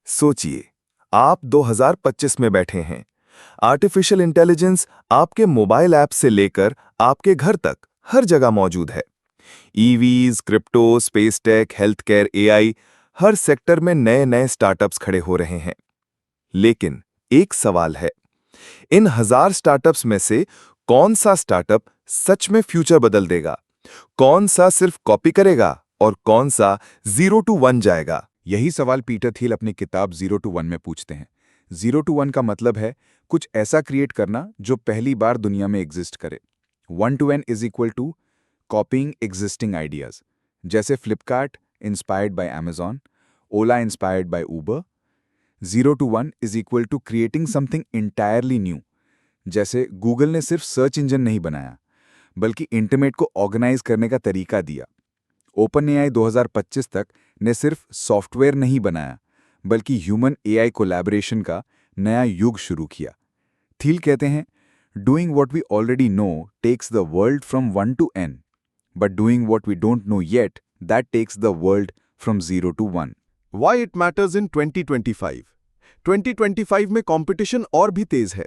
सोचिए, आप 2025 में बैठे हैं। आर्टिफिशियल इंटेलिजेंस आपके मोबाइल ऐप से लेकर आपके घर तक हर जगह मौजूद है। EVs, crypto, space tech, health care, AI, हर सेक्टर में नए नए स्टार्टअप्स खड़े हो रहे हैं। लेकिन एक सवाल है, इन हजार स्टार्टअप्स में से कौन सा स्टार्टअप सच में फ्यूचर बदल देगा? कौन सा सिर्फ कॉपी करेगा और कौन सा 0 to 1 जाएगा? यही सवाल पीटर थिल अपनी किताब 0 to 1 में पूछते हैं। 0 to 1 का मतलब है कुछ ऐसा क्रिएट करना जो पहली बार दुनिया में एग्जिस्ट करे। 1 to N is equal to copying existing ideas, जैसे Flipkart inspired by Amazon, Ola inspired by Uber. 0 to 1 is equal to creating something entirely new, जैसे गूगल ने सिर्फ सर्च इंजन नहीं बनाया बल्कि इंटरनेट को ऑर्गेनाइज करने का तरीका दिया। ओपन एआई 2025 तक ने सिर्फ सॉफ्टवेयर नहीं बनाया बल्कि ह्यूमन एआई कोलैबोरेशन का नया युग शुरू किया। थील कहते हैं, doing what we already know takes the world from 1 to N, but doing what we don't know yet that takes the world from 0 to 1। Why it matters in 2025? 2025 में competition और भी तेज है।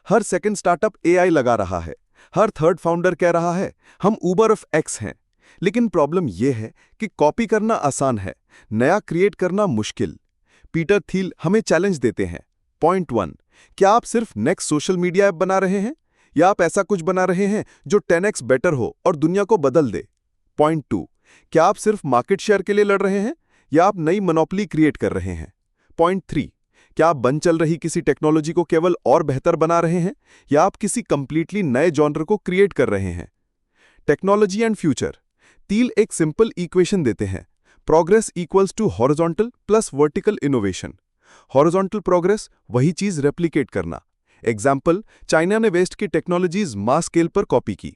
हर सेकंड स्टार्टअप एआई लगा रहा है। हर third founder कह रहा है, हम ऊबर ऑफ एक्स हैं। लेकिन प्रॉब्लम यह है कि कॉपी करना आसान है, नया क्रिएट करना मुश्किल। पीटर थील हमें चैलेंज देते हैं। पॉइंट 1, क्या आप सिर्फ नेक्स्ट सोशल मीडिया ऐप बना रहे हैं या आप ऐसा कुछ बना रहे हैं जो 10x बेटर हो और दुनिया को बदल दे? पॉइंट 2, क्या आप सिर्फ मार्केट शेयर के लिए लड़ रहे हैं या आप नई मोनोपोली क्रिएट कर रहे हैं? पॉइंट 3, क्या आप बन चल रही किसी टेक्नोलॉजी को केवल और बेहतर बना रहे हैं या आप किसी कंप्लीटली नए जॉनर को क्रिएट कर रहे हैं? Technology and future. थील एक सिंपल इक्वेशन देते हैं, progress equals to horizontal plus vertical innovation. Horizontal progress वही चीज रेप्लिकेट करना। एग्जाम्पल, चाइना ने वेस्ट की टेक्नोलॉजीज मास स्केल पर कॉपी की।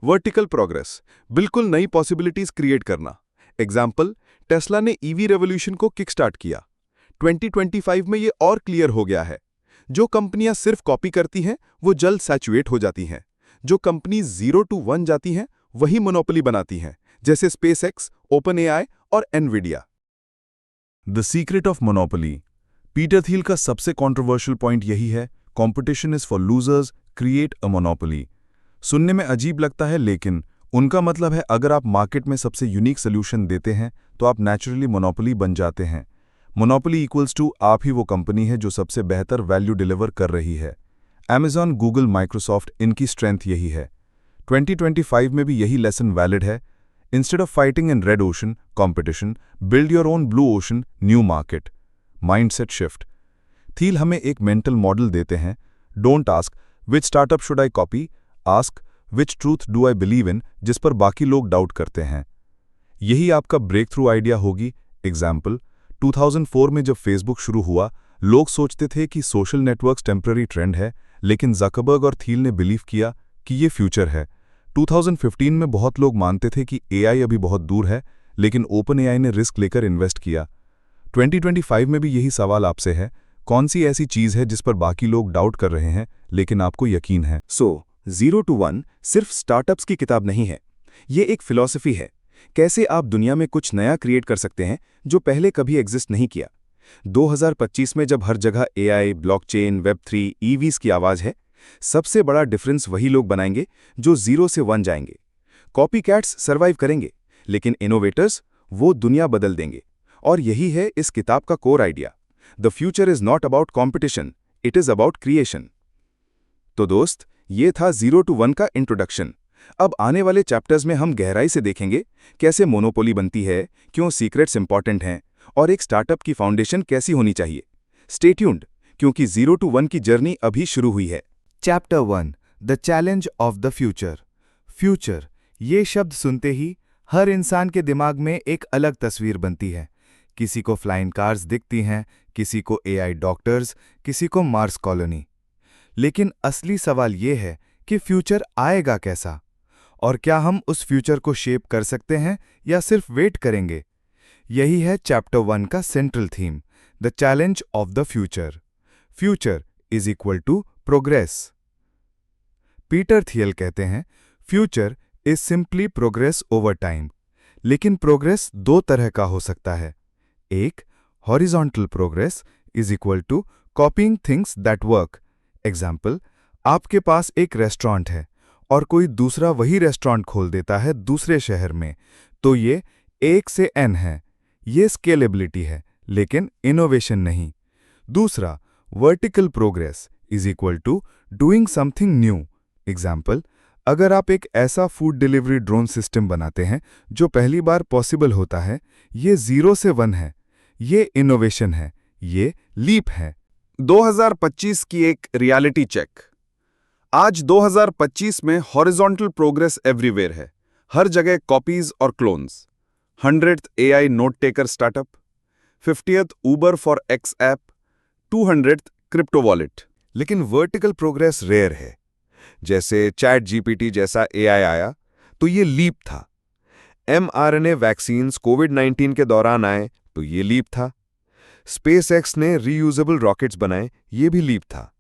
वर्टिकल प्रोग्रेस, बिल्कुल नई पॉसिबिलिटीज क्रिएट करना। एग्जाम्पल, टेस्ला ने ईवी रेवोल्यूशन को किक स्टार्ट किया। 2025 में ये और क्लियर हो गया है, जो कंपनियां सिर्फ कॉपी करती हैं वो जल्द सैचुएट हो जाती हैं। जो कंपनी 0 to 1 जाती हैं वही मोनोपोली बनाती हैं, जैसे स्पेसएक्स, ओपन एआई और Nvidia. The secret of monopoly. Peter Thiel का सबसे कंट्रोवर्शियल पॉइंट यही है, competition is for losers, create a monopoly. सुनने में अजीब लगता है, लेकिन उनका मतलब है अगर आप मार्केट में सबसे यूनिक सोल्यूशन देते हैं तो आप नेचुरली मोनोपोली बन जाते हैं। मोनोपोली इक्वल्स टू आप ही वो कंपनी है जो सबसे बेहतर वैल्यू डिलीवर कर रही है। अमेजॉन, गूगल, माइक्रोसॉफ्ट, इनकी स्ट्रेंथ यही है। 2025 में भी यही लेसन वैलिड है। Instead of fighting in red ocean competition, build your own blue ocean new market. Mindset shift. Thiel हमें एक मेंटल मॉडल देते हैं, don't ask which startup should I copy, ask which truth do I believe in, जिस पर बाकी लोग doubt करते हैं। यही आपका ब्रेक थ्रू आइडिया होगी। एग्जाम्पल, 2004 में जब फेसबुक शुरू हुआ, लोग सोचते थे कि सोशल नेटवर्क्स टेम्पररी ट्रेंड है, लेकिन ज़करबर्ग और थील ने बिलीव किया कि ये फ्यूचर है। 2015 में बहुत लोग मानते थे कि एआई अभी बहुत दूर है, लेकिन ओपन एआई ने रिस्क लेकर इन्वेस्ट किया। 2025 में भी यही सवाल आपसे है, कौन सी ऐसी चीज़ है जिस पर बाकी लोग डाउट कर रहे हैं लेकिन आपको यकीन है? 0 to 1 सिर्फ स्टार्टअप्स की किताब नहीं है, ये एक फिलॉसफी है। कैसे आप दुनिया में कुछ नया क्रिएट कर सकते हैं जो पहले कभी एग्जिस्ट नहीं किया। 2025 में जब हर जगह एआई, ब्लॉकचेन, वेब3, ईवीज की आवाज है, सबसे बड़ा डिफरेंस वही लोग बनाएंगे जो 0 से 1 जाएंगे। कॉपीकैट्स सर्वाइव करेंगे, लेकिन इनोवेटर्स वो दुनिया बदल देंगे। और यही है इस किताब का core idea. The future is not about competition, it is about creation. तो दोस्त, ये था 0 to 1 का इंट्रोडक्शन। अब आने वाले चैप्टर्स में हम गहराई से देखेंगे कैसे मोनोपोली बनती है, क्यों सीक्रेट्स इंपॉर्टेंट हैं और एक स्टार्टअप की फाउंडेशन कैसी होनी चाहिए। स्टे ट्यून्ड, क्योंकि 0 to 1 की जर्नी अभी शुरू हुई है। Chapter 1, the challenge of the future. Future, ये शब्द सुनते ही हर इंसान के दिमाग में एक अलग तस्वीर बनती है। किसी को फ्लाइंग कार्स दिखती हैं, किसी को एआई डॉक्टर्स, किसी को मार्स कॉलोनी। लेकिन असली सवाल ये है कि फ्यूचर आएगा कैसा, और क्या हम उस फ्यूचर को शेप कर सकते हैं या सिर्फ वेट करेंगे। यही है चैप्टर 1 का central theme, the challenge of the future. Future is equal to progress. Peter Thiel कहते हैं, future is simply progress over time. लेकिन प्रोग्रेस दो तरह का हो सकता है, एक horizontal progress is equal to copying things that work. Example, आपके पास एक रेस्टोरेंट है और कोई दूसरा वही रेस्टोरेंट खोल देता है दूसरे शहर में, तो ये 1 से n है। ये स्केलेबिलिटी है, लेकिन इनोवेशन नहीं। दूसरा, vertical progress is equal to doing something new. Example, अगर आप एक ऐसा फूड डिलीवरी ड्रोन सिस्टम बनाते हैं जो पहली बार पॉसिबल होता है, ये 0 से 1 है। ये इनोवेशन है, ये लीप है। 2025 की एक रियलिटी चेक। आज 2025 में हॉरिजॉन्टल प्रोग्रेस एवरीवेयर है। हर जगह कॉपीज और clones. 100th AI note taker startup, 50th Uber for X app, 200th crypto wallet. लेकिन वर्टिकल प्रोग्रेस रेयर है। जैसे चैट जीपीटी जैसा AI आया तो ये लीप था। mRNA वैक्सीन्स कोविड-19 के दौरान आए तो ये लीप था। SpaceX ने रीयूजेबल रॉकेट्स बनाए, ये भी लीप था।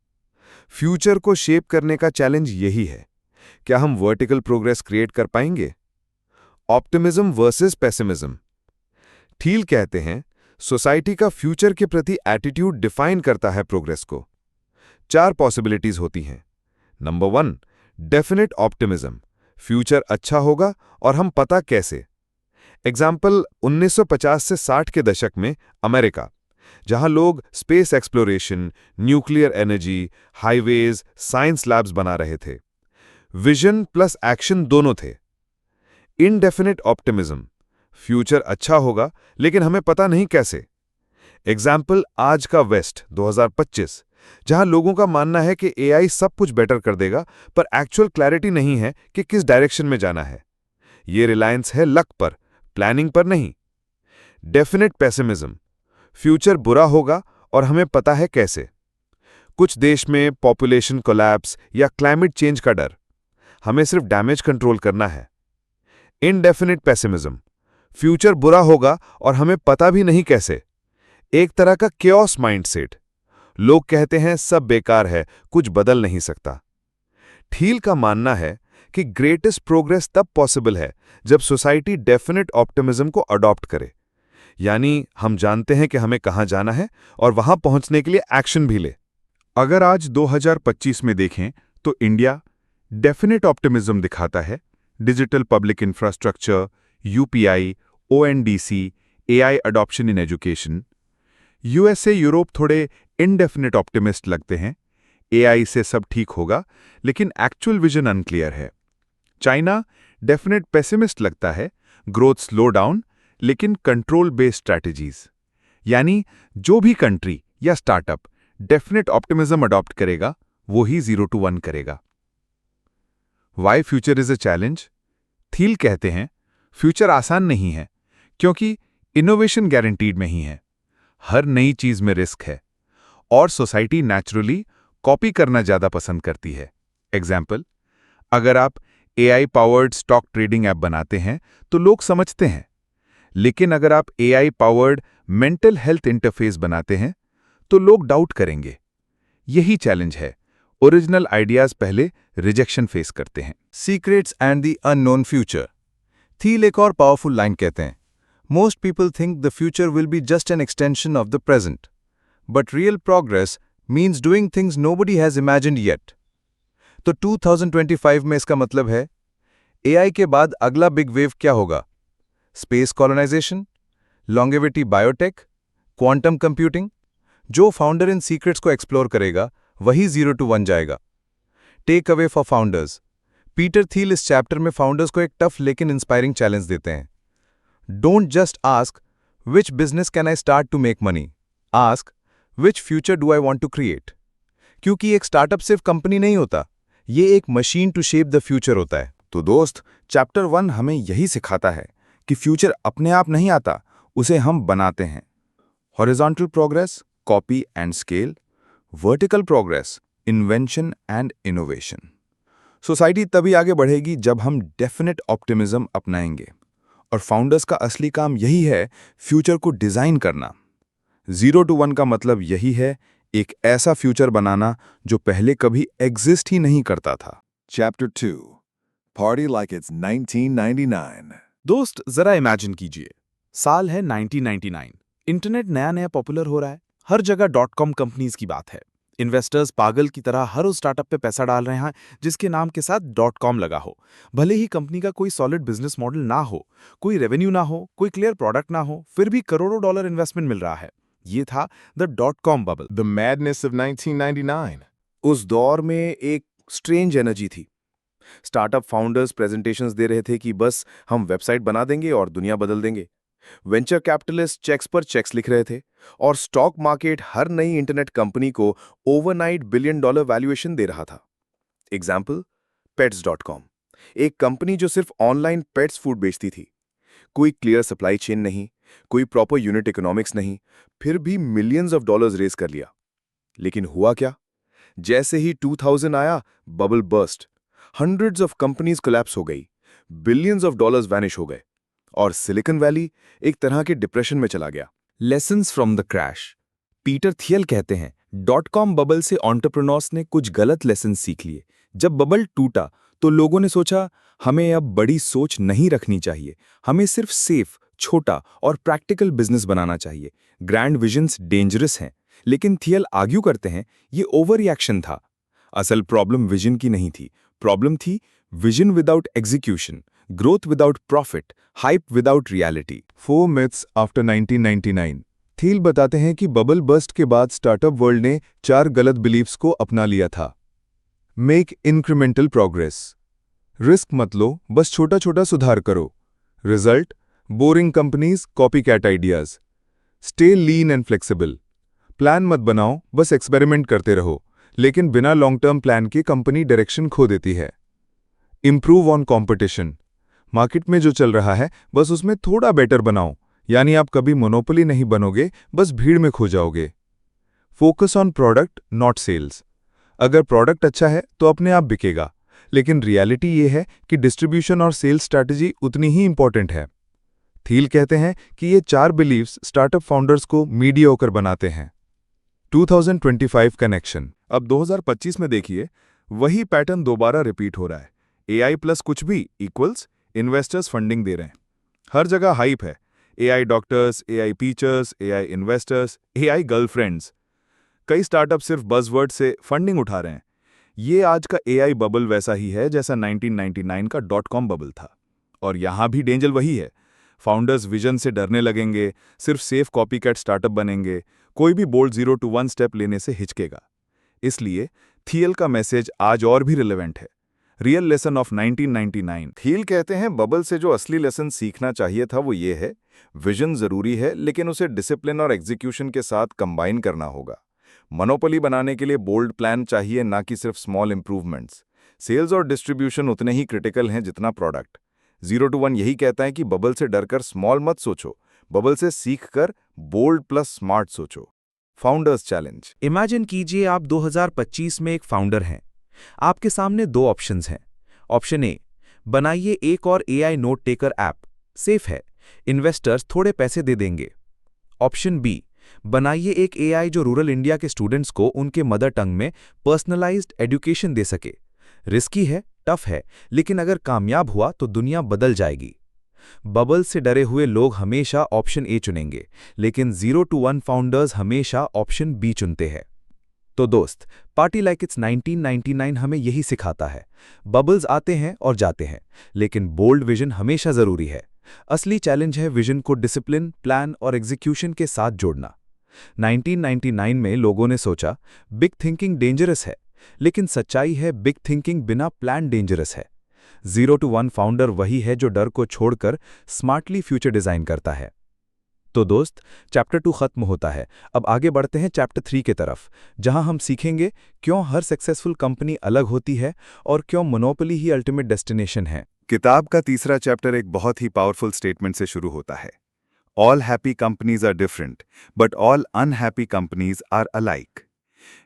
फ्यूचर को शेप करने का चैलेंज यही है। क्या हम वर्टिकल प्रोग्रेस क्रिएट कर पाएंगे? Optimism versus pessimism. थील कहते हैं, सोसाइटी का फ्यूचर के प्रति एटीट्यूड डिफाइन करता है प्रोग्रेस को। 4 पॉसिबिलिटीज होती हैं। Number 1, definite optimism. फ्यूचर अच्छा होगा और हम पता कैसे। एग्जाम्पल, 1950 से 60 के दशक में अमेरिका, जहां लोग space exploration, nuclear energy, highways, science labs बना रहे थे। विजन प्लस एक्शन दोनों थे। Indefinite optimism. फ्यूचर अच्छा होगा लेकिन हमें पता नहीं कैसे। एग्जाम्पल, आज का वेस्ट 2025, जहां लोगों का मानना है कि AI सब कुछ बेटर कर देगा, पर एक्चुअल क्लैरिटी नहीं है कि किस डायरेक्शन में जाना है। ये रिलायंस है लक पर, प्लानिंग पर नहीं। Definite pessimism. फ्यूचर बुरा होगा और हमें पता है कैसे। कुछ देश में पॉपुलेशन कोलैप्स या क्लाइमेट चेंज का डर, हमें सिर्फ डैमेज कंट्रोल करना है। Indefinite pessimism. फ्यूचर बुरा होगा और हमें पता भी नहीं कैसे। एक तरह का केओस माइंडसेट। लोग कहते हैं सब बेकार है, कुछ बदल नहीं सकता। थील का मानना है कि ग्रेटेस्ट प्रोग्रेस तब पॉसिबल है जब सोसाइटी डेफिनेट ऑप्टिमिज्म को अडॉप्ट करे। यानी हम जानते हैं कि हमें कहां जाना है और वहां पहुंचने के लिए एक्शन भी ले। अगर आज 2025 में देखें तो इंडिया डेफिनेट ऑप्टिमिज्म दिखाता है। Digital public infrastructure, UPI, ONDC, AI adoption in education. USA, Europe थोड़े इनडेफिनेट ऑप्टिमिस्ट लगते हैं। AI से सब ठीक होगा, लेकिन एक्चुअल विजन अनक्लियर है। चाइना डेफिनेट पेसिमिस्ट लगता है, ग्रोथ स्लो डाउन, लेकिन कंट्रोल बेस्ड स्ट्रैटेजीज। यानी जो भी कंट्री या स्टार्टअप डेफिनेट ऑप्टिमिज्म अडॉप्ट करेगा, वो ही 0 to 1 करेगा। Why future is a challenge? Thiel कहते हैं, फ्यूचर आसान नहीं है, क्योंकि इनोवेशन गारंटीड नहीं है। हर नई चीज में रिस्क है और सोसाइटी नेचुरली कॉपी करना ज्यादा पसंद करती है। एग्जाम्पल, अगर आप AI powered stock trading app बनाते हैं तो लोग समझते हैं, लेकिन अगर आप AI powered mental health interface बनाते हैं तो लोग डाउट करेंगे। यही चैलेंज है। ओरिजिनल आइडियाज पहले रिजेक्शन फेस करते हैं। Secrets and the unknown future. Thiel एक और पावरफुल लाइन कहते हैं, most people think the future will be just an extension of the present, but real progress means doing things nobody has imagined yet. तो 2025 में इसका मतलब है, AI के बाद अगला बिग वेव क्या होगा? Space colonization, longevity biotech, quantum computing. जो फाउंडर इन सीक्रेट्स को एक्सप्लोर करेगा वही 0 to 1 जाएगा। Take away for founders. Peter Thiel इस चैप्टर में फाउंडर्स को एक टफ लेकिन इंस्पायरिंग चैलेंज देते हैं। Don't just ask which business can I start to make money, ask which future do I want to create. क्योंकि एक स्टार्टअप सिर्फ कंपनी नहीं होता, ये एक machine to shape the future होता है। तो दोस्त, चैप्टर 1 हमें यही सिखाता है कि फ्यूचर अपने आप नहीं आता, उसे हम बनाते हैं। Horizontal progress, copy and scale. Vertical progress, invention and innovation. Society तभी आगे बढ़ेगी जब हम डेफिनेट ऑप्टिमिज्म अपनाएंगे, और फाउंडर्स का असली काम यही है, फ्यूचर को डिजाइन करना। 0 to 1 का मतलब यही है, एक ऐसा फ्यूचर बनाना जो पहले कभी एग्जिस्ट ही नहीं करता था। Chapter 2. Party like it's 1999. दोस्त, जरा इमेजिन कीजिए, साल है 1999, इंटरनेट नया नया पॉपुलर हो रहा है, हर जगह .com कंपनीज की बात है। इन्वेस्टर्स पागल की तरह हर उस स्टार्टअप पे पैसा डाल रहे हैं जिसके नाम के साथ .com लगा हो। भले ही कंपनी का कोई सॉलिड बिजनेस मॉडल ना हो, कोई रेवेन्यू ना हो, कोई क्लियर प्रोडक्ट ना हो, फिर भी करोड़ों डॉलर इन्वेस्टमेंट मिल रहा है। ये था the .com bubble. The madness of 1999. उस दौर में एक स्ट्रेंज एनर्जी थी। स्टार्टअप फाउंडर्स प्रेजेंटेशंस दे रहे थे कि बस हम वेबसाइट बना देंगे और दुनिया बदल देंगे। वेंचर कैपिटलिस्ट चेक्स पर चेक्स लिख रहे थे और स्टॉक मार्केट हर नई इंटरनेट कंपनी को ओवरनाइट $1 बिलियन वैल्यूएशन दे रहा था। एग्जाम्पल, pets.com, एक कंपनी जो सिर्फ ऑनलाइन पेट्स फूड बेचती थी। कोई क्लियर सप्लाई चेन नहीं, कोई प्रॉपर यूनिट इकोनॉमिक्स नहीं, फिर भी मिलियंस ऑफ डॉलर्स रेज कर लिया। लेकिन हुआ क्या? जैसे ही 2000 आया, bubble burst, hundreds of companies collapse हो गई, बिलियंस ऑफ डॉलर्स वैनिश हो गए और सिलिकॉन वैली एक तरह के डिप्रेशन में चला गया। Lessons from the crash. Peter Thiel कहते हैं .com बबल से एंटरप्रेन्योर्स ने कुछ गलत लेसन सीख लिए। जब बबल टूटा तो लोगों ने सोचा हमें अब बड़ी सोच नहीं रखनी चाहिए, हमें सिर्फ सेफ, छोटा और प्रैक्टिकल बिजनेस बनाना चाहिए। ग्रैंड विजन्स डेंजरस हैं। लेकिन थियल आर्ग्यू करते हैं ये ओवर रिएक्शन था। असल प्रॉब्लम विजन की नहीं थी, प्रॉब्लम थी vision without execution, growth without profit, hype without reality. 4 myths after 1999। Thiel बताते हैं कि बबल बस्ट के बाद स्टार्टअप वर्ल्ड ने 4 गलत बिलीफ्स को अपना लिया था। मेक इंक्रीमेंटल प्रोग्रेस, रिस्क मत लो, बस छोटा छोटा सुधार करो। Result, boring companies, copycat ideas. Stay lean and flexible, plan मत बनाओ, बस एक्सपेरिमेंट करते रहो, लेकिन बिना लॉन्ग टर्म प्लान के कंपनी डायरेक्शन खो देती है। इंप्रूव ऑन कॉम्पिटिशन, मार्केट में जो चल रहा है बस उसमें थोड़ा बेटर बनाओ, यानी आप कभी मोनोपोली नहीं बनोगे, बस भीड़ में खो जाओगे। Focus on product not sales, अगर प्रोडक्ट अच्छा है तो अपने आप बिकेगा, लेकिन रियलिटी ये है कि डिस्ट्रीब्यूशन और सेल्स स्ट्रैटेजी उतनी ही इंपॉर्टेंट है। थील कहते हैं कि ये 4 बिलीव्स स्टार्टअप फाउंडर्स को मीडियोकर बनाते हैं। 2025 कनेक्शन। अब 2025 में देखिए, वही पैटर्न दोबारा रिपीट हो रहा है। AI प्लस कुछ भी इक्वल्स इन्वेस्टर्स फंडिंग दे रहे हैं। हर जगह हाइप है, AI doctors, AI teachers, AI investors, AI girlfriends. कई स्टार्टअप सिर्फ बज़वर्ड से फंडिंग उठा रहे हैं। ये आज का AI बबल वैसा ही है जैसा 1999 का .com बबल था। और यहाँ भी डेंजर वही है। फाउंडर्स विजन से डरने लगेंगे, सिर्फ सेफ कॉपीकैट स्टार्टअप बनेंगे, कोई भी बोल्ड 0 to 1 स्टेप लेने से हिचकेगा। इसलिए थियल का मैसेज आज और भी रिलेवेंट है। Real lesson of 1999। थियल कहते हैं बबल से जो असली लेसन सीखना चाहिए था वो ये है, विजन जरूरी है लेकिन उसे डिसिप्लिन और एग्जीक्यूशन के साथ कंबाइन करना होगा। मोनोपोली बनाने के लिए बोल्ड प्लान चाहिए, ना कि सिर्फ स्मॉल इंप्रूवमेंट्स। सेल्स और डिस्ट्रीब्यूशन उतने ही क्रिटिकल हैं जितना प्रोडक्ट। 0 to 1 यही कहता है कि बबल से डरकर स्मॉल मत सोचो, बबल से सीखकर बोल्ड प्लस स्मार्ट सोचो। Founders challenge. इमेजिन कीजिए आप 2025 में एक फाउंडर हैं। आपके सामने 2 ऑप्शंस हैं। ऑप्शन ए, बनाइए एक और AI note taker app, safe है, इन्वेस्टर्स थोड़े पैसे दे देंगे। ऑप्शन बी, बनाइए एक AI जो रूरल इंडिया के स्टूडेंट्स को उनके मदर टंग में पर्सनलाइज्ड एजुकेशन दे सके। रिस्की है, टफ है, लेकिन अगर कामयाब हुआ तो दुनिया बदल जाएगी। बबल से डरे हुए लोग हमेशा ऑप्शन ए चुनेंगे, लेकिन 0 to 1 फाउंडर्स हमेशा ऑप्शन बी चुनते हैं। तो दोस्त, पार्टी लाइक इट्स 1999 हमें यही सिखाता है। बबल्स आते हैं और जाते हैं, लेकिन बोल्ड विजन हमेशा जरूरी है। असली चैलेंज है विजन को डिसिप्लिन, प्लान और एग्जीक्यूशन के साथ जोड़ना। 1999 में लोगों ने सोचा बिग थिंकिंग डेंजरस है, लेकिन सच्चाई है बिग थिंकिंग बिना प्लान डेंजरस है। 0 to 1 फाउंडर वही है जो डर को छोड़कर स्मार्टली फ्यूचर डिजाइन करता है। तो दोस्त, चैप्टर 2 खत्म होता है। अब आगे बढ़ते हैं चैप्टर 3 के तरफ, जहां हम सीखेंगे क्यों हर सक्सेसफुल कंपनी अलग होती है और क्यों मोनोपोली ही अल्टीमेट डेस्टिनेशन है। किताब का तीसरा चैप्टर एक बहुत ही पावरफुल स्टेटमेंट से शुरू होता है। All happy companies are different, but all unhappy companies are alike.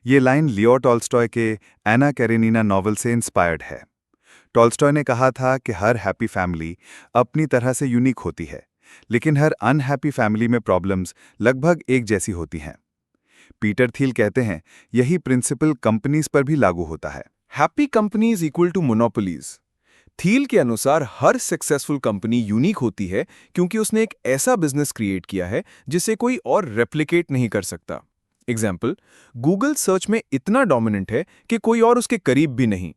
ये लाइन लियो टॉल्स्टॉय के एना कैरेनिना नॉवल से इंस्पायर्ड है। टॉल्स्टॉय ने कहा था कि हर हैप्पी फैमिली अपनी तरह से यूनिक होती है, लेकिन हर अनहैप्पी फैमिली में प्रॉब्लम्स लगभग एक जैसी होती हैं। पीटर थील कहते हैं यही प्रिंसिपल कंपनीज पर भी लागू होता है। Happy companies equal to monopolies. Thiel के अनुसार हर सक्सेसफुल कंपनी यूनिक होती है क्योंकि उसने एक ऐसा बिजनेस क्रिएट किया है जिसे कोई और रेप्लिकेट नहीं कर सकता। एग्जाम्पल, गूगल सर्च में इतना डोमिनेंट है कि कोई और उसके करीब भी नहीं।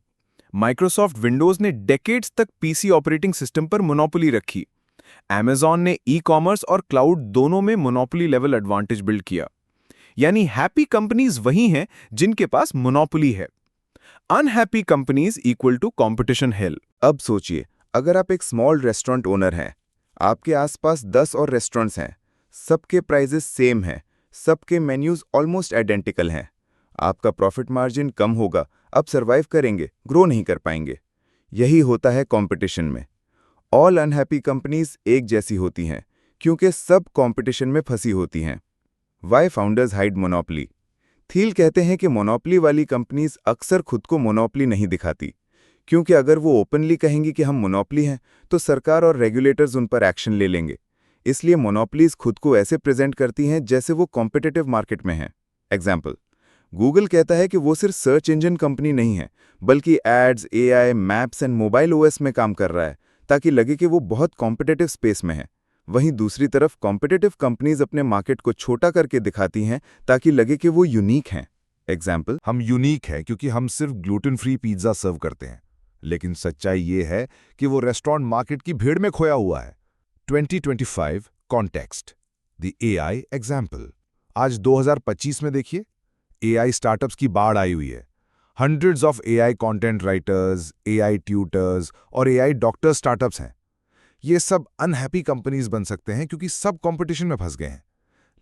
माइक्रोसॉफ्ट विंडोज ने डेकेड्स तक पीसी ऑपरेटिंग सिस्टम पर मोनोपोली रखी। Amazon ने ई-कॉमर्स और क्लाउड दोनों में मोनोपोली लेवल एडवांटेज बिल्ड किया। यानी हैप्पी कंपनीज वही हैं जिनके पास मोनोपोली है। Unhappy companies equal to competition hell. अब सोचिए, अगर आप एक स्मॉल रेस्टोरेंट ओनर हैं, आपके आसपास 10 और रेस्टोरेंट्स हैं, सबके प्राइजेस सेम हैं, सबके मेन्यूज ऑलमोस्ट आइडेंटिकल हैं। आपका प्रॉफिट मार्जिन कम होगा, आप सर्वाइव करेंगे, ग्रो नहीं कर पाएंगे। यही होता है कंपटीशन में। ऑल अनहैप्पी कंपनीज एक जैसी होती हैं क्योंकि सब कंपटीशन में फंसी होती हैं। Why founders hide monopoly? Thiel कहते हैं कि मोनोपोली वाली कंपनीज अक्सर खुद को मोनोपोली नहीं दिखाती, क्योंकि अगर वो ओपनली कहेंगी कि हम मोनोपोली हैं तो सरकार और रेगुलेटर्स उन पर एक्शन ले लेंगे। इसलिए मोनोपोलीज खुद को ऐसे प्रेजेंट करती हैं जैसे वो कॉम्पिटिटिव मार्केट में हैं। एग्जाम्पल, गूगल कहता है कि वो सिर्फ सर्च इंजन कंपनी नहीं है, बल्कि ads, AI, maps and mobile OS में काम कर रहा है, ताकि लगे कि वो बहुत कॉम्पिटिटिव स्पेस में है। वहीं दूसरी तरफ कॉम्पिटिटिव कंपनीज अपने मार्केट को छोटा करके दिखाती हैं ताकि लगे कि वो यूनिक हैं। एग्जाम्पल, हम यूनिक हैं क्योंकि हम सिर्फ ग्लूटेन फ्री पिज्जा सर्व करते हैं, लेकिन सच्चाई ये है कि वो रेस्टोरेंट मार्केट की भीड़ में खोया हुआ है। 2025 कॉन्टेक्स्ट, द एआई एग्जाम्पल। आज 2025 में देखिए, एआई स्टार्टअप्स की बाढ़ आई हुई है। Hundreds of AI content writers, AI tutors और एआई डॉक्टर स्टार्टअप्स हैं। ये सब अनहैप्पी कंपनीज बन सकते हैं क्योंकि सब कंपटीशन में फंस गए हैं।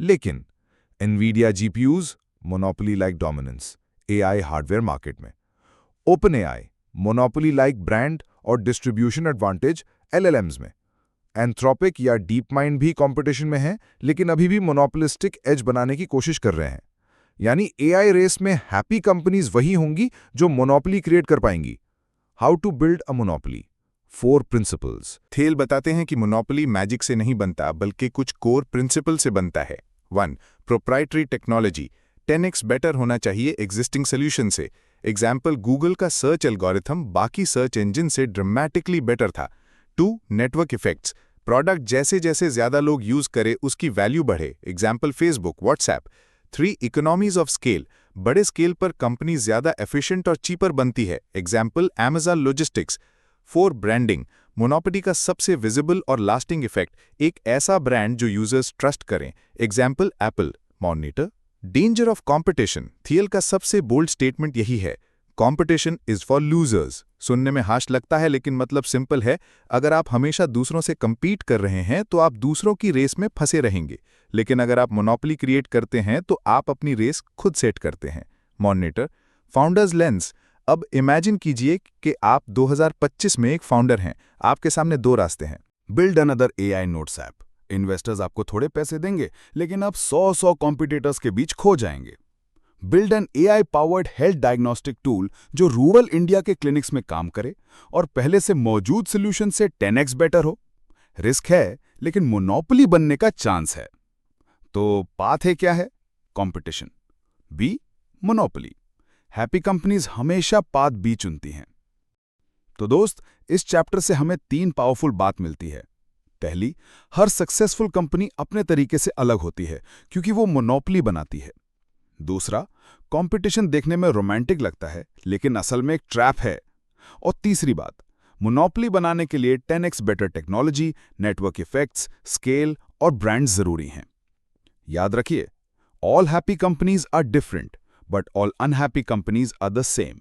लेकिन Nvidia GPUs, monopoly like dominance AI hardware market में। OpenAI, monopoly like brand और डिस्ट्रीब्यूशन एडवांटेज एलएलएम्स में। एंथ्रोपिक या डीप माइंड भी कंपटीशन में है, लेकिन अभी भी मोनोपोलिस्टिक एज बनाने की कोशिश कर रहे हैं। यानी एआई रेस में हैप्पी कंपनीज वही होंगी जो मोनोपोली क्रिएट कर पाएंगी। How to build a monopoly, 4 principles. Thiel बताते हैं कि मोनोपोली मैजिक से नहीं बनता बल्कि कुछ कोर प्रिंसिपल से बनता है। 1. प्रोप्राइटरी टेक्नोलॉजी, 10x बेटर होना चाहिए एग्जिस्टिंग सोल्यूशन से। एग्जाम्पल, गूगल का सर्च एल्गोरिथम बाकी सर्च इंजन से ड्रामेटिकली बेटर था। 2. नेटवर्क इफेक्ट्स, प्रोडक्ट जैसे जैसे ज्यादा लोग यूज करे उसकी वैल्यू बढ़े। Example, Facebook, WhatsApp. 3. Economies of scale, बड़े स्केल पर कंपनी ज्यादा एफिशिएंट और चीपर बनती है। Example, Amazon logistics. 4. Branding, monopoly का सबसे विजिबल और लास्टिंग इफेक्ट, एक ऐसा ब्रांड जो यूजर्स ट्रस्ट करें। Example, Apple. Monitor. Danger of competition, थियल का सबसे बोल्ड स्टेटमेंट यही है, कंपटीशन इज फॉर लूजर्स। सुनने में हाश लगता है लेकिन मतलब सिंपल है। अगर आप हमेशा दूसरों से compete कर रहे हैं तो आप दूसरों की रेस में फंसे रहेंगे, लेकिन अगर आप मोनोपोली क्रिएट करते हैं तो आप अपनी रेस खुद सेट करते हैं। मॉनिटर। फाउंडर्स लेंस, अब इमेजिन कीजिए कि आप 2025 में एक फाउंडर हैं। आपके सामने 2 रास्ते हैं। Build another AI notes app. Investors आपको थोड़े पैसे देंगे, लेकिन आप 100 कॉम्पिटिटर्स के बीच खो जाएंगे। Build an AI powered health diagnostic tool जो रूरल इंडिया के क्लिनिक्स में काम करे और पहले से मौजूद सोल्यूशन से 10x बेटर हो। रिस्क है, लेकिन मोनोपोली बनने का चांस है। तो पाथ है क्या है? Competition. B, monopoly. Happy companies हमेशा पाथ बी चुनती हैं। तो दोस्त, इस चैप्टर से हमें 3 पावरफुल बात मिलती है। पहली, हर सक्सेसफुल कंपनी अपने तरीके से अलग होती है क्योंकि वो मोनोपोली बनाती है। दूसरा, कंपटीशन देखने में रोमांटिक लगता है लेकिन असल में एक ट्रैप है। और तीसरी बात, मोनोपोली बनाने के लिए 10x better technology, network effects, scale और ब्रांड्स जरूरी हैं। याद रखिए, all happy companies are different but all unhappy companies are the same,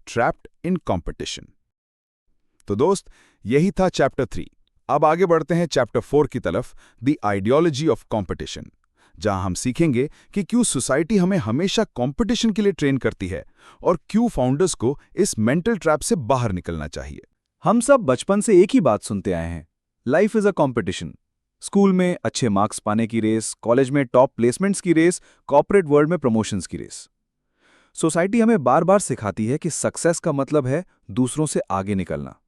trapped in competition. तो दोस्त, यही था चैप्टर 3। अब आगे बढ़ते हैं चैप्टर 4 की तरफ, द आइडियोलॉजी ऑफ कंपटीशन, जहां हम सीखेंगे कि क्यों सोसाइटी हमें हमेशा कंपटीशन के लिए ट्रेन करती है और क्यों फाउंडर्स को इस मेंटल ट्रैप से बाहर निकलना चाहिए। हम सब बचपन से एक ही बात सुनते आए हैं, life is a competition. School में अच्छे मार्क्स पाने की रेस, कॉलेज में टॉप प्लेसमेंट्स की रेस, कॉर्पोरेट वर्ल्ड में प्रमोशंस की रेस। सोसाइटी हमें बार बार सिखाती है कि सक्सेस का मतलब है दूसरों से आगे निकलना।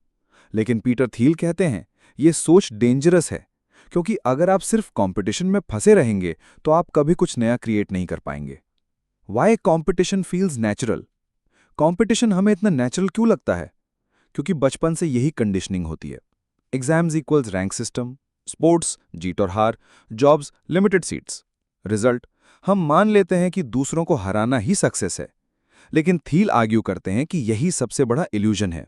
लेकिन पीटर थील कहते हैं ये सोच डेंजरस है, क्योंकि अगर आप सिर्फ कंपटीशन में फंसे रहेंगे तो आप कभी कुछ नया क्रिएट नहीं कर पाएंगे। Why competition feels natural? Competition हमें इतना नेचुरल क्यों लगता है? क्योंकि बचपन से यही कंडीशनिंग होती है। Exams equals rank system, sports जीत और हार, जॉब्स लिमिटेड सीट्स। रिजल्ट, हम मान लेते हैं कि दूसरों को हराना ही सक्सेस है, लेकिन थील आर्ग्यू करते हैं कि यही सबसे बड़ा इल्यूजन है।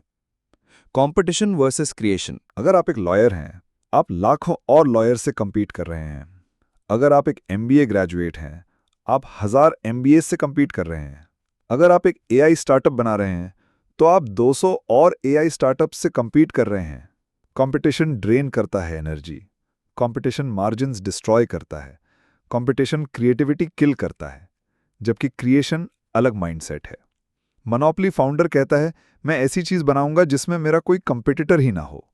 Competition versus creation. अगर आप एक लॉयर हैं, आप लाखों और लॉयर से compete कर रहे हैं। अगर आप एक MBA ग्रेजुएट हैं, आप 1000 MBA से compete कर रहे हैं। अगर आप एक AI स्टार्टअप बना रहे हैं, तो आप 200 और AI स्टार्टअप से compete कर रहे हैं। कंपटीशन ड्रेन करता है एनर्जी, कंपटीशन मार्जिन्स डिस्ट्रॉय करता है, कंपटीशन क्रिएटिविटी किल करता है, जबकि क्रिएशन अलग माइंडसेट है। मोनोपोली फाउंडर कहता है, मैं ऐसी चीज बनाऊंगा जिसमें मेरा कोई कंपटीटर ही ना हो।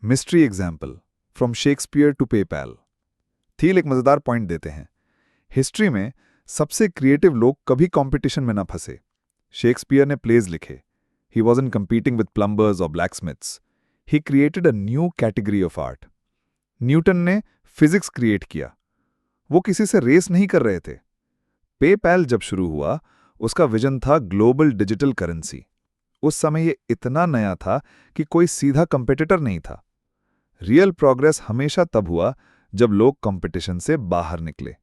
Mystery example, from Shakespeare to PayPal. Thiel एक मजेदार पॉइंट देते हैं। हिस्ट्री में सबसे क्रिएटिव लोग कभी कंपटीशन में ना फंसे। शेक्सपियर ने प्लेज लिखे, he wasn't competing with plumbers और blacksmiths, he created a new category of art. Newton ने फिजिक्स क्रिएट किया, वो किसी से रेस नहीं कर रहे थे। पेपैल जब शुरू हुआ, उसका विजन था ग्लोबल डिजिटल करेंसी। उस समय ये इतना नया था कि कोई सीधा कंपेटिटर नहीं था। रियल प्रोग्रेस हमेशा तब हुआ जब लोग कंपटीशन से बाहर निकले।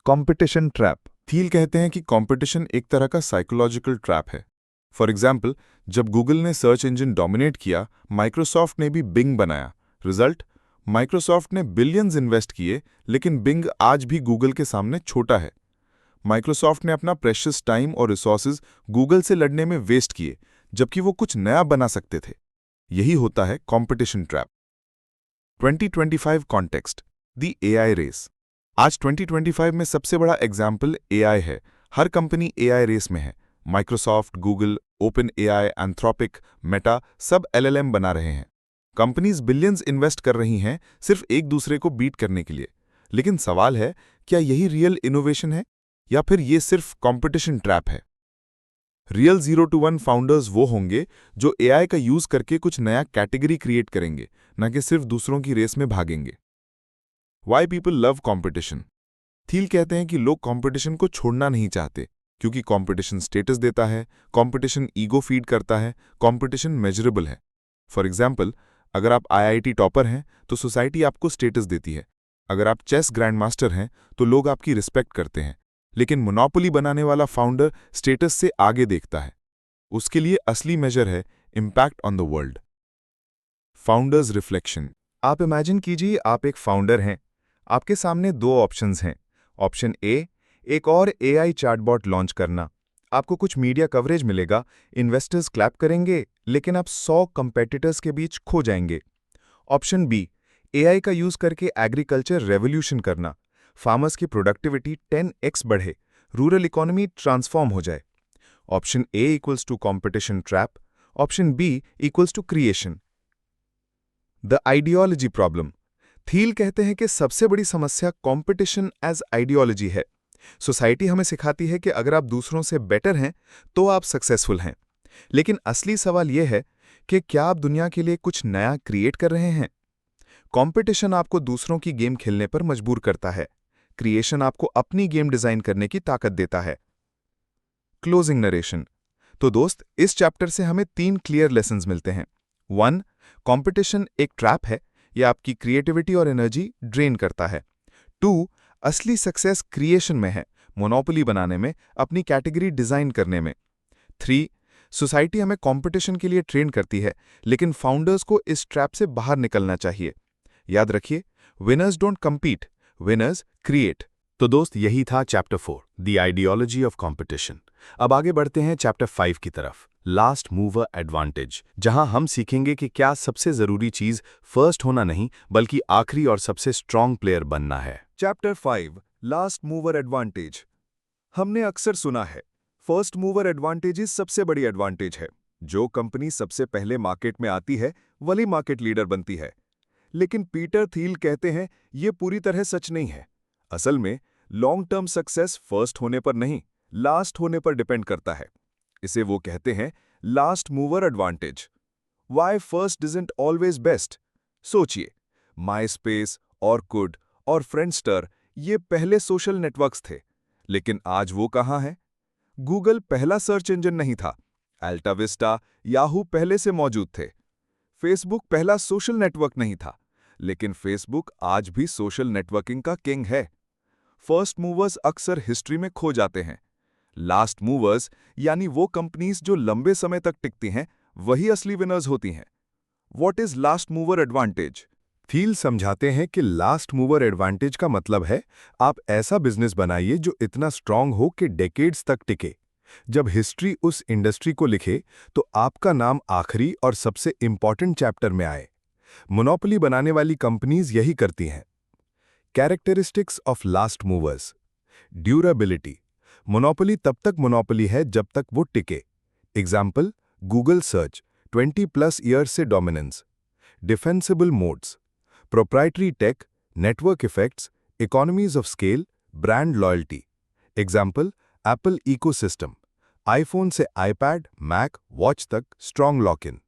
Competition trap. थील कहते हैं कि कंपटीशन एक तरह का साइकोलॉजिकल ट्रैप है। फॉर एग्जाम्पल, जब गूगल ने सर्च इंजन डोमिनेट किया, माइक्रोसॉफ्ट ने भी बिंग बनाया। रिजल्ट, माइक्रोसॉफ्ट ने बिलियंस इन्वेस्ट किए, लेकिन बिंग आज भी गूगल के सामने छोटा है। माइक्रोसॉफ्ट ने अपना प्रेशियस टाइम और रिसोर्सेज गूगल से लड़ने में वेस्ट किए, जबकि वो कुछ नया बना सकते थे। यही होता है competition trap. 2025 context, the AI race. आज 2025 में सबसे बड़ा एग्जाम्पल AI है। हर कंपनी AI रेस में है। Microsoft, Google, open AI, Anthropic, Meta सब LLM बना रहे हैं। कंपनीज बिलियंस इन्वेस्ट कर रही हैं सिर्फ एक दूसरे को बीट करने के लिए। लेकिन सवाल है, क्या यही रियल इनोवेशन है या फिर ये सिर्फ कंपटीशन ट्रैप है? रियल 0 to 1 फाउंडर्स वो होंगे जो AI का यूज करके कुछ नया कैटेगरी क्रिएट करेंगे, न कि सिर्फ दूसरों की रेस में भागेंगे। Why people love competition? Thiel कहते हैं कि लोग कंपटीशन को छोड़ना नहीं चाहते, क्योंकि कंपटीशन स्टेटस देता है, कंपटीशन ईगो फीड करता है, कंपटीशन मेजरेबल है। फॉर एग्जाम्पल, अगर आप IIT टॉपर हैं तो सोसाइटी आपको स्टेटस देती है। अगर आप चेस ग्रैंड मास्टर हैं तो लोग आपकी रिस्पेक्ट करते हैं। लेकिन मोनोपोली बनाने वाला फाउंडर स्टेटस से आगे देखता है। उसके लिए असली मेजर है impact on the world. Founders reflection. आप इमेजिन कीजिए, आप एक फाउंडर हैं। आपके सामने दो ऑप्शंस हैं। ऑप्शन ए, एक और AI चैटबॉट लॉन्च करना। आपको कुछ मीडिया कवरेज मिलेगा, इन्वेस्टर्स क्लैप करेंगे, लेकिन आप 100 कंपेटिटर्स के बीच खो जाएंगे। ऑप्शन बी, AI का यूज करके एग्रीकल्चर रेवोल्यूशन करना। फार्मर्स की प्रोडक्टिविटी 10x बढ़े, रूरल इकोनॉमी ट्रांसफॉर्म हो जाए। Option A equals to competition trap, option B equals to creation. The ideology problem. Thiel कहते हैं कि सबसे बड़ी समस्या कंपटीशन एज आइडियोलॉजी है। सोसाइटी हमें सिखाती है कि अगर आप दूसरों से बेटर हैं तो आप सक्सेसफुल हैं। लेकिन असली सवाल यह है कि क्या आप दुनिया के लिए कुछ नया क्रिएट कर रहे हैं? कंपटीशन आपको दूसरों की गेम खेलने पर मजबूर करता है। क्रिएशन आपको अपनी गेम डिजाइन करने की ताकत देता है। Closing narration. तो दोस्त, इस चैप्टर से हमें 3 क्लियर लेसन्स मिलते हैं। 1. कंपटीशन एक ट्रैप है, यह आपकी क्रिएटिविटी और एनर्जी ड्रेन करता है। 2. असली सक्सेस क्रिएशन में है, मोनोपोली बनाने में, अपनी कैटेगरी डिजाइन करने में। 3. सोसाइटी हमें कंपटीशन के लिए ट्रेन करती है, लेकिन फाउंडर्स को इस ट्रैप से बाहर निकलना चाहिए। याद रखिए, winners don't compete, winners create. तो दोस्त, यही था chapter 4, the ideology of competition. अब आगे बढ़ते हैं चैप्टर 5 की तरफ, लास्ट मूवर एडवांटेज, जहां हम सीखेंगे कि क्या सबसे जरूरी चीज फर्स्ट होना नहीं, बल्कि आखिरी और सबसे स्ट्रांग प्लेयर बनना है। Chapter 5, last mover advantage. हमने अक्सर सुना है, फर्स्ट मूवर एडवांटेज सबसे बड़ी एडवांटेज है। जो कंपनी सबसे पहले मार्केट में आती है वही मार्केट लीडर बनती है। लेकिन पीटर थील कहते हैं ये पूरी तरह सच नहीं है। असल में लॉन्ग टर्म सक्सेस फर्स्ट होने पर नहीं, लास्ट होने पर डिपेंड करता है। इसे वो कहते हैं last mover advantage. Why first isn't always best? सोचिए, माईस्पेस, ऑर्कुड और फ्रेंडस्टर ये पहले सोशल नेटवर्क्स थे, लेकिन आज वो कहाँ हैं? गूगल पहला सर्च इंजन नहीं था, अल्टा विस्टा, याहू पहले से मौजूद थे, फेसबुक पहला सोशल नेटवर्क नहीं था, लेकिन फेसबुक आज भी सोशल नेटवर्किंग का किंग है। फर्स्ट मूवर्स अक्सर हिस्ट्री में खो जाते हैं। लास्ट मूवर्स यानी वो कंपनीज जो लंबे समय तक टिकती हैं, वही असली विनर्स होती हैं। What is last mover advantage? Thiel समझाते हैं कि लास्ट मूवर एडवांटेज का मतलब है आप ऐसा बिजनेस बनाइए जो इतना स्ट्रांग हो कि डेकेड्स तक टिके। जब हिस्ट्री उस इंडस्ट्री को लिखे तो आपका नाम आखिरी और सबसे इंपॉर्टेंट चैप्टर में आए। मोनोपोली बनाने वाली कंपनीज यही करती हैं। Characteristics of last movers. Durability. Monopoly तब तक मोनोपोली है जब तक वो टिके। एग्जाम्पल, गूगल सर्च 20+ ईयर्स से dominance. Defensible moats. Proprietary tech, network effects, economies of scale, brand loyalty. Example, Apple ecosystem, iPhone से आईपैड, मैक, वॉच तक strong lock in.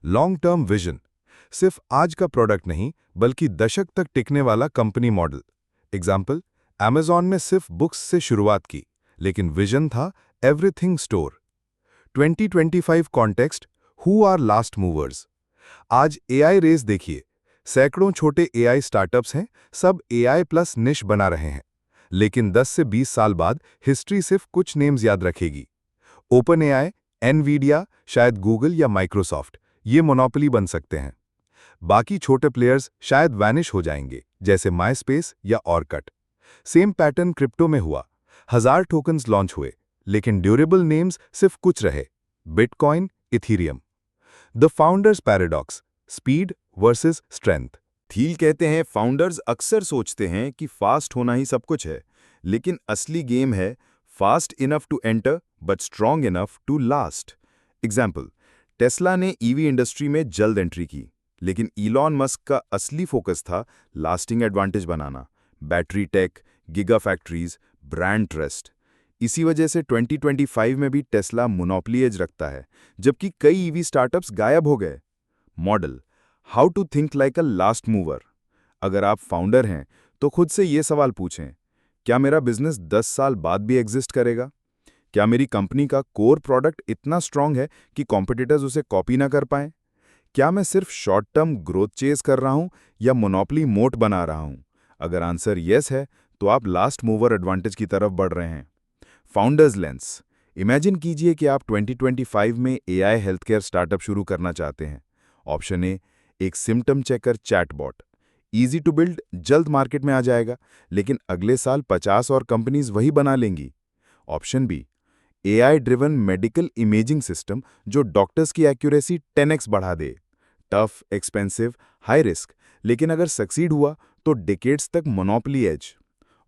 Long term vision. सिर्फ आज का प्रोडक्ट नहीं बल्कि दशक तक टिकने वाला कंपनी मॉडल। एग्जाम्पल, अमेजॉन में सिर्फ बुक्स से शुरुआत की, लेकिन विजन था everything store. 2025 context, who are last movers. आज एआई रेस देखिए, सैकड़ों छोटे एआई स्टार्टअप्स हैं, सब एआई प्लस निश बना रहे हैं। लेकिन 10 से 20 साल बाद हिस्ट्री सिर्फ कुछ नेम्स याद रखेगी। ओपन एआई, एनवीडिया, शायद गूगल या माइक्रोसॉफ्ट, ये मोनोपोली बन सकते हैं। बाकी छोटे प्लेयर्स शायद वैनिश हो जाएंगे, जैसे माइस्पेस या ऑर्कट। सेम पैटर्न क्रिप्टो में हुआ, 1000 टोकन्स लॉन्च हुए, लेकिन ड्यूरेबल नेम्स सिर्फ कुछ रहे, bitcoin, Ethereum. The founders paradox, speed versus strength. Thiel कहते हैं फाउंडर्स अक्सर सोचते हैं कि फास्ट होना ही सब कुछ है, लेकिन असली गेम है fast enough to enter but strong enough to last. Example, Tesla ने ईवी इंडस्ट्री में जल्द एंट्री की, लेकिन इलॉन मस्क का असली फोकस था लास्टिंग एडवांटेज बनाना, battery tech, gigafactories, brand trust. इसी वजह से 2025 में भी टेस्ला मोनोपोली एज रखता है, जबकि कई ईवी स्टार्टअप्स गायब हो गए। Model, how to think like a last mover. अगर आप फाउंडर हैं तो खुद से ये सवाल पूछें, क्या मेरा बिजनेस 10 साल बाद भी एग्जिस्ट करेगा? क्या मेरी कंपनी का कोर प्रोडक्ट इतना स्ट्रांग है कि कॉम्पिटिटर्स उसे कॉपी ना कर पाएं? क्या मैं सिर्फ शॉर्ट टर्म ग्रोथ चेज कर रहा हूं या मोनोपोली मोट बना रहा हूं? अगर आंसर येस है तो आप लास्ट मूवर एडवांटेज की तरफ बढ़ रहे हैं। Founders lens. इमेजिन कीजिए कि आप 2025 में एआई हेल्थकेयर स्टार्टअप शुरू करना चाहते हैं। ऑप्शन ए, एक symptom checker chatbot, easy to build, जल्द मार्केट में आ जाएगा, लेकिन अगले साल 50 और कंपनीज वही बना लेंगी। Option B, AI driven medical imaging system जो डॉक्टर्स की एक्यूरेसी 10x बढ़ा दे। टफ, एक्सपेंसिव, हाई रिस्क, लेकिन अगर सक्सीड हुआ तो डिकेड्स तक monopoly edge.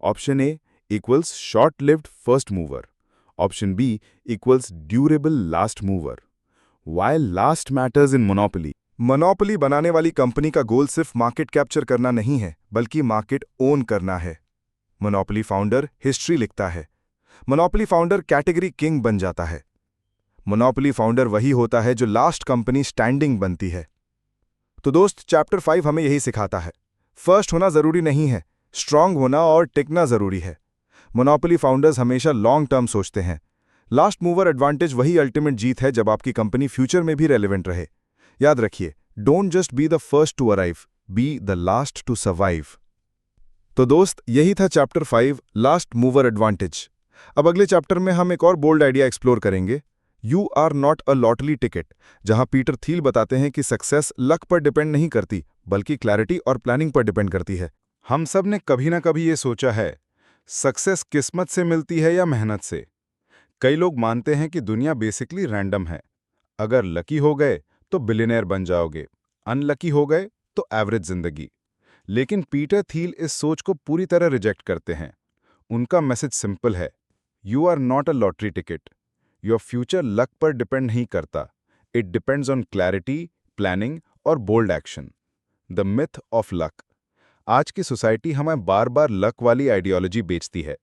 Option A equals short lived first mover. Option B equals durable last mover. Why last matters in monopoly? Monopoly बनाने वाली कंपनी का गोल सिर्फ मार्केट कैप्चर करना नहीं है, बल्कि मार्केट ओन करना है। मोनोपोली फाउंडर हिस्ट्री लिखता है। मोनोपोली फाउंडर कैटेगरी किंग बन जाता है। मोनोपोली फाउंडर वही होता है जो लास्ट कंपनी स्टैंडिंग बनती है। तो दोस्त, चैप्टर 5 हमें यही सिखाता है, फर्स्ट होना जरूरी नहीं है, स्ट्रांग होना और टिकना जरूरी है। मोनोपोली फाउंडर्स हमेशा लॉन्ग टर्म सोचते हैं। लास्ट मूवर एडवांटेज वही अल्टीमेट जीत है जब आपकी कंपनी फ्यूचर में भी रेलेवेंट रहे। याद रखिए, don't just be the first to arrive, be the last to survive. तो दोस्त, यही था चैप्टर 5, लास्ट मूवर एडवांटेज। अब अगले चैप्टर में हम एक और बोल्ड आइडिया एक्सप्लोर करेंगे, you are not a lottery ticket, जहां पीटर थील बताते हैं कि सक्सेस लक पर डिपेंड नहीं करती, बल्कि क्लैरिटी और प्लानिंग पर डिपेंड करती है। हम सब ने कभी ना कभी ये सोचा है, सक्सेस किस्मत से मिलती है या मेहनत से? कई लोग मानते हैं कि दुनिया बेसिकली रैंडम है। अगर लकी हो गए तो बिलियनर बन जाओगे, अनलकी हो गए तो एवरेज जिंदगी। लेकिन पीटर थील इस सोच को पूरी तरह रिजेक्ट करते हैं। उनका मैसेज सिंपल है, you are not a lottery ticket. Your future luck पर डिपेंड नहीं करता, it depends on clarity, planning और bold action. The myth of luck. आज की सोसाइटी हमें बार बार लक वाली आइडियोलॉजी बेचती है।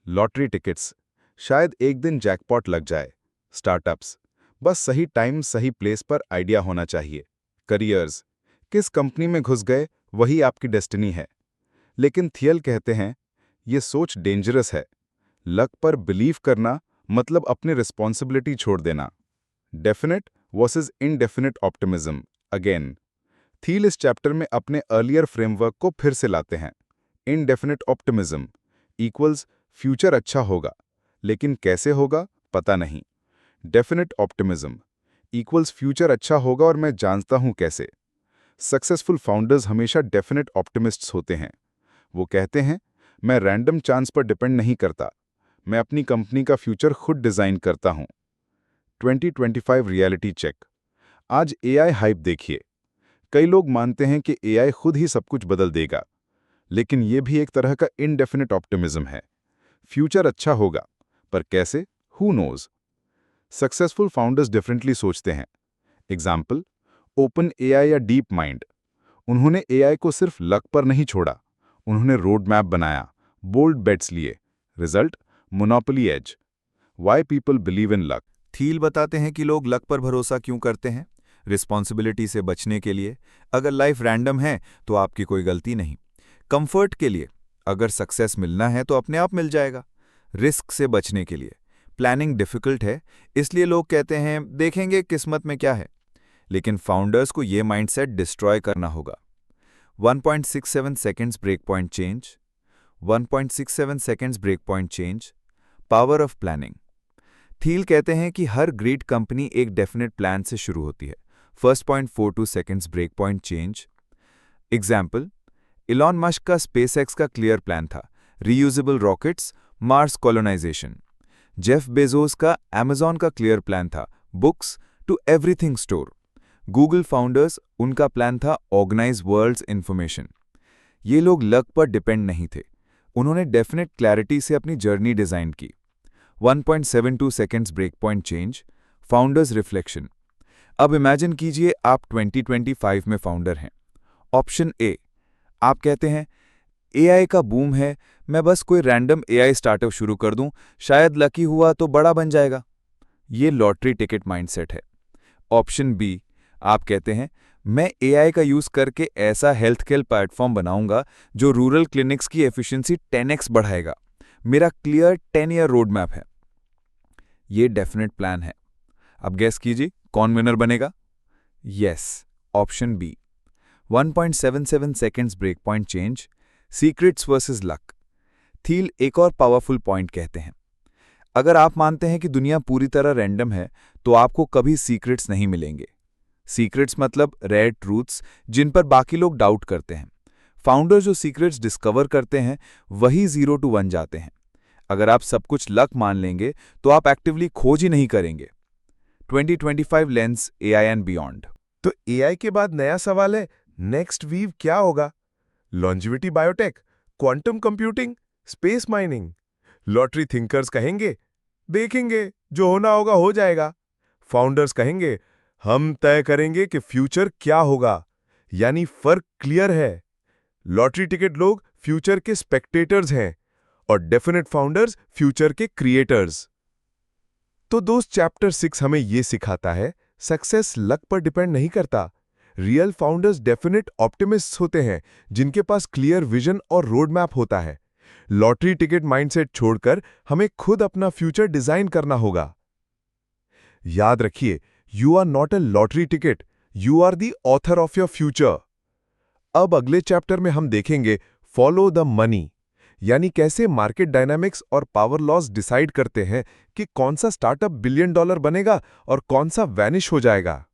लॉटरी टिकट्स, शायद एक दिन जैकपॉट लग जाए। स्टार्टअप्स, बस सही टाइम सही प्लेस पर आइडिया होना चाहिए। करियर्स, किस कंपनी में घुस गए वही आपकी डेस्टिनी है। लेकिन थियल कहते हैं, ये सोच डेंजरस है। लक पर बिलीव करना मतलब अपनी रिस्पॉन्सिबिलिटी छोड़ देना। Definite versus indefinite optimism. Again Thiel इस चैप्टर में अपने अर्लियर फ्रेमवर्क को फिर से लाते हैं। इनडेफिनिट ऑप्टिमिज्म इक्वल्स फ्यूचर अच्छा होगा, लेकिन कैसे होगा पता नहीं। डेफिनिट ऑप्टिमिज्म इक्वल्स फ्यूचर अच्छा होगा और मैं जानता हूं कैसे। सक्सेसफुल फाउंडर्स हमेशा डेफिनिट ऑप्टिमिस्ट्स होते हैं। वो कहते हैं, मैं रैंडम चांस पर डिपेंड नहीं करता, मैं अपनी कंपनी का फ्यूचर खुद डिजाइन करता हूं। 2025 रियलिटी चेक। आज एआई हाइप देखिए। कई लोग मानते हैं कि एआई खुद ही सब कुछ बदल देगा, लेकिन यह भी एक तरह का इनडेफिनिट ऑप्टिमिज्म है। फ्यूचर अच्छा होगा, पर कैसे? Who knows. Successful founders differently सोचते हैं। एग्जाम्पल, ओपन एआई या डीप माइंड। उन्होंने एआई को सिर्फ लक पर नहीं छोड़ा, उन्होंने रोड मैप बनाया, बोल्ड बेट्स लिए। Result, monopoly edge. Why people believe in luck. Thiel बताते हैं कि लोग लक पर भरोसा क्यों करते हैं। रिस्पॉन्सिबिलिटी से बचने के लिए, अगर लाइफ रैंडम है तो आपकी कोई गलती नहीं। कंफर्ट के लिए, अगर सक्सेस मिलना है तो अपने आप मिल जाएगा। रिस्क से बचने के लिए, प्लानिंग डिफिकल्ट है इसलिए लोग कहते हैं देखेंगे किस्मत में क्या है। लेकिन फाउंडर्स को ये माइंडसेट डिस्ट्रॉय करना होगा। 1.67 seconds break point change. 1.67 seconds break point change. Power of planning. Thiel कहते हैं कि हर ग्रेट कंपनी एक डेफिनेट प्लान से शुरू होती है। 1.42 seconds break point change. Example, Elon Musk का स्पेसएक्स का क्लियर प्लान था, reusable rockets, Mars colonisation. Jeff Bezos का अमेजॉन का क्लियर प्लान था, books to everything store. Google founders, उनका प्लान था ऑर्गेनाइज वर्ल्ड्स इंफॉर्मेशन। ये लोग लक पर डिपेंड नहीं थे, उन्होंने डेफिनेट क्लैरिटी से अपनी जर्नी डिजाइन की। 1.72 seconds break point change. Founders reflection. अब इमेजिन कीजिए आप 2025 में फाउंडर हैं। ऑप्शन ए, आप कहते हैं एआई का बूम है, मैं बस कोई रैंडम एआई स्टार्टअप शुरू कर दूं, शायद लकी हुआ तो बड़ा बन जाएगा। ये लॉटरी टिकट माइंडसेट है। ऑप्शन बी, आप कहते हैं मैं एआई का यूज करके ऐसा हेल्थ केयर प्लेटफॉर्म बनाऊंगा जो रूरल क्लिनिक्स की एफिशिएंसी 10x बढ़ाएगा। मेरा क्लियर 10 ईयर रोड मैप है। ये डेफिनेट प्लान है। अब गेस कीजिए कौन विनर बनेगा? Yes, option B. 1.77 seconds break point change. Secrets versus luck. Thiel एक और पावरफुल पॉइंट कहते हैं, अगर आप मानते हैं कि दुनिया पूरी तरह रैंडम है तो आपको कभी सीक्रेट्स नहीं मिलेंगे। सीक्रेट्स मतलब रेयर ट्रूथ्स जिन पर बाकी लोग डाउट करते हैं। फाउंडर जो सीक्रेट्स डिस्कवर करते हैं वही 0 to 1 जाते हैं। अगर आप सब कुछ लक मान लेंगे तो आप एक्टिवली खोज ही नहीं करेंगे। 2025 लेंस एआई एंड बियॉन्ड। तो एआई के बाद नया सवाल है, नेक्स्ट वीव क्या होगा? Longevity biotech, quantum computing, space mining. Lottery thinkers कहेंगे देखेंगे, जो होना होगा हो जाएगा। फाउंडर्स कहेंगे हम तय करेंगे कि फ्यूचर क्या होगा। यानी फर्क क्लियर है। लॉटरी टिकट लोग फ्यूचर के स्पेक्टेटर्स हैं और डेफिनेट फाउंडर्स फ्यूचर के क्रिएटर्स। तो दोस्त, चैप्टर 6 हमें यह सिखाता है, सक्सेस लक पर डिपेंड नहीं करता। रियल फाउंडर्स डेफिनेट ऑप्टिमिस्ट्स होते हैं जिनके पास क्लियर विजन और रोड मैप होता है। लॉटरी टिकट माइंडसेट छोड़कर हमें खुद अपना फ्यूचर डिजाइन करना होगा। याद रखिए, you are not a lottery ticket, you are the author of your future. अब अगले चैप्टर में हम देखेंगे फॉलो द मनी, यानी कैसे मार्केट डायनामिक्स और पावर लॉज डिसाइड करते हैं कि कौन सा स्टार्टअप $1 बिलियन बनेगा और कौन सा वैनिश हो जाएगा।